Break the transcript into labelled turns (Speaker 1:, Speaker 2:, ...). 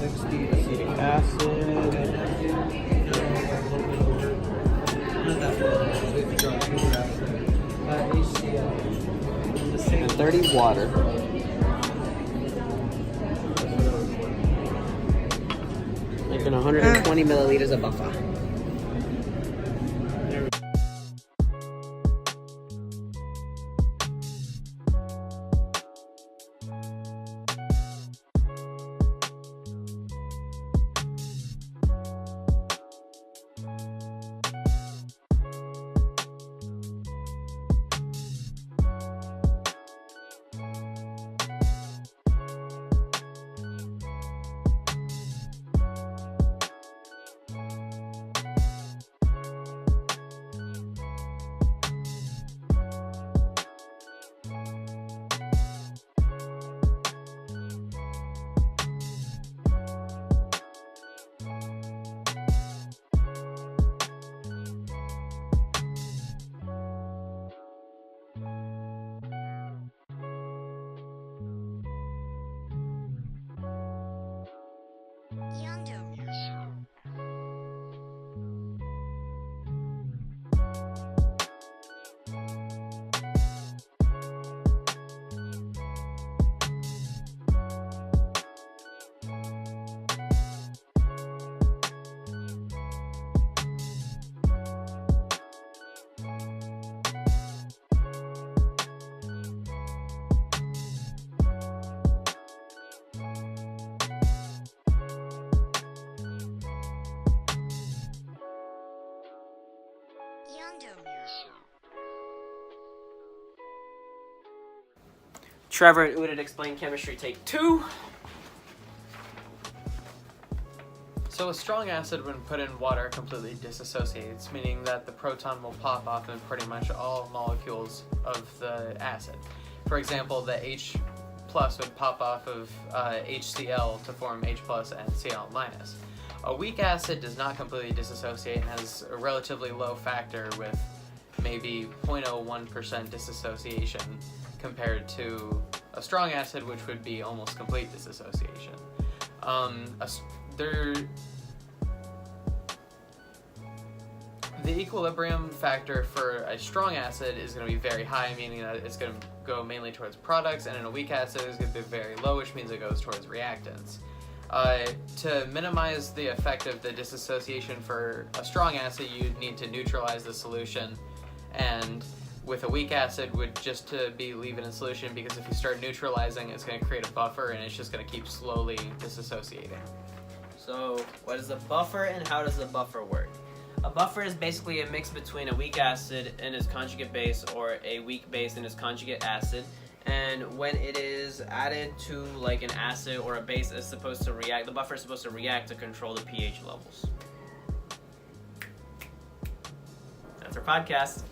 Speaker 1: .0060 acetic acid. HCl. And 30 water. Making 120 milliliters of buffer.
Speaker 2: Trevor and Udit explain chemistry, take 2.
Speaker 3: So a strong acid, when put in water, completely dissociates, meaning that the proton will pop off in pretty much all molecules of the acid. For example, the H plus would pop off of HCl to form H plus and Cl minus. A weak acid does not completely dissociate and has a relatively low factor with maybe 0.01% dissociation compared to a strong acid, which would be almost complete dissociation. The equilibrium factor for a strong acid is going to be very high, meaning that it's going to go mainly towards products, and in a weak acid it's going to be very low, which means it goes towards reactants. To minimize the effect of the dissociation for a strong acid, you need to neutralize the solution, and with a weak acid would just to be leave it in solution, because if you start neutralizing, it's going to create a buffer and it's just going to keep slowly disassociating.
Speaker 2: So what is a buffer and how does the buffer work? A buffer is basically a mix between a weak acid and its conjugate base, or a weak base and its conjugate acid. And when it is added to like an acid or a base, it's supposed to react. The buffer is supposed to react to control the pH levels. That's our podcast.